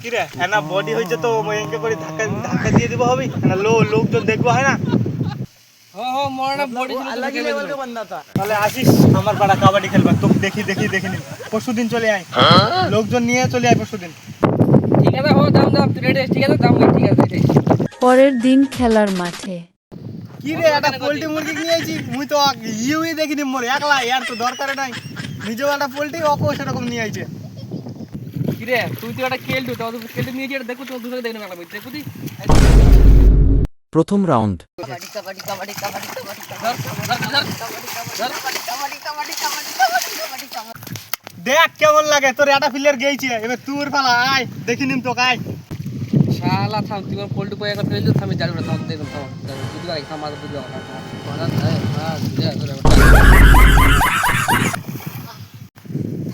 কি রে এনা বডি হইছে তো এনকে করে ধাক্কা ধাক্কা দিয়ে দিব হবে না লোকজন দেখবো হয় না মরনা বডি ছিল अलग ही लेवल का बंदा था। তাহলে আসিস আমার পাড়া কাবাডি খেলবা তোকে দেখি নি পরশুদিন চলে আয় লোকজন নিয়ে চলে আয় পরশুদিন ঠিক আছে দাম তুই রেডি ঠিক আছে দাম ঠিক আছে পরের দিন খেলার মাঠে কি রে একটা পোল্ট্রি মুরগি নিয়ে আইছি মুই তো ইউই দেখিনি মোর একলা ইয়ার তো দরকার নাই নিজেও একটা পোল্ট্রি অকো সেরকম নিয়ে আইছে কি রে তুই তো একটা কেলটু তো কেলটু নিয়ে যেটা দেখো তো দুসরে দেখো না দেখো তুই প্রথম রাউন্ড দেখ কেমন লাগে তোর একটা প্লেয়ার গেইছে এবার তোর ফালা আয় দেখি নিম তো কাই শালা থাম তুই পোল্টু কই একবার ফেল থামে জানি না থাম দেখো থাম তুই ভাই থাম আর বুঝো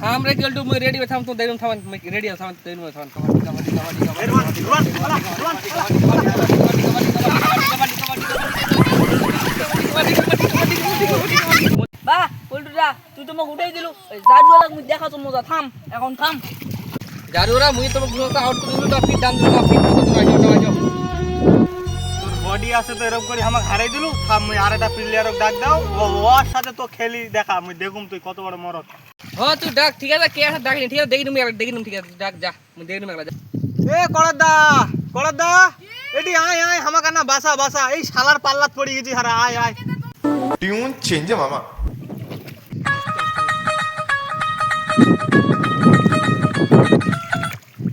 থাম রে কেলটু মই রেডি থাম তো দেখো থাম রেডি থাম দেখো থাম বাহ পল্টুদা তুই তো মোক উঠাই দিলু জাদুওয়ালা মুই দেখা তো মজা থাম এখন থাম জারুরা মুই তোমাকে বুঝতে আউট করে দিলু তো ফিট ডান দিলু ফিট তো আইছো তোর বডি আছে তো এরকম করে আমাকে হারাই দিলু থাম মুই আরেকটা প্লেয়ারক ডাক দাও ওর সাথে তো খেলি দেখা মুই দেখুম তুই কত বড় মরদ হ্যাঁ তুই ডাক ঠিক আছে কে আছে ডাক নি ঠিক আছে দেখি তুমি ঠিক আছে ডাক যা মুই দেখি তুমি যা এ কড়দা এডি আয় আমাকে না বাসা এই শালার পাল্লাত পড়ে গেছি হারা আয় ट्यून चेंज है मामा।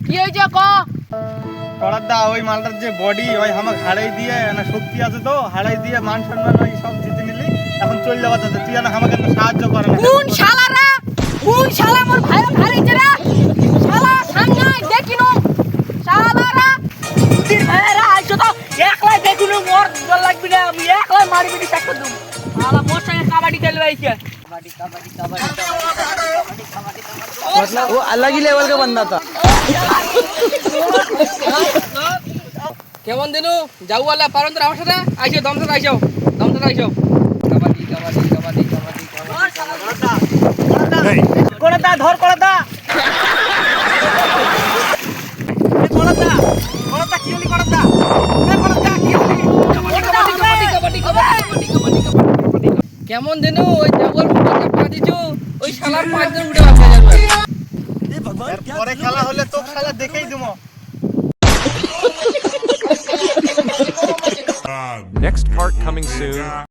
কি হইছে ক কড়দা ওই মালটার যে বডি ওই আমাকে হারাই দিয়ে না শক্তি আছে তো হারাই দিয়ে মান সম্মান ওই সব জিতে নিলি এখন চল যাওয়া যাচ্ছে তুই না আমাকে একটু সাহায্য করে না কোন শালা মোর ভাই হারিছে রে শালা সামনে দেখিনো শালারা তুই ভাইরা আইছো তো একলাই দেখিনো মোর জল লাগবি না আমি একলাই মারবি দি চাকর দম শালা মোর সঙ্গে কাবাডি খেলবে আইছে मतलब वो अलग ही लेवल का बंदा था। কেমন দিনু যাওয়ালা পারন তোর আমার সাথে আইছো দমসার আইছো কাবাডি কড়দা ধর কড়দা কি হলি কড়দা কি হলি কাবাডি কেমন দিনু ওই যাওয়ার মুখে পা দিছো ওই শালার পাঁচ জন উঠে বাঁচা যাবে পরে খেলা হলে তো খেলা দেখেই দিমো Next part coming soon.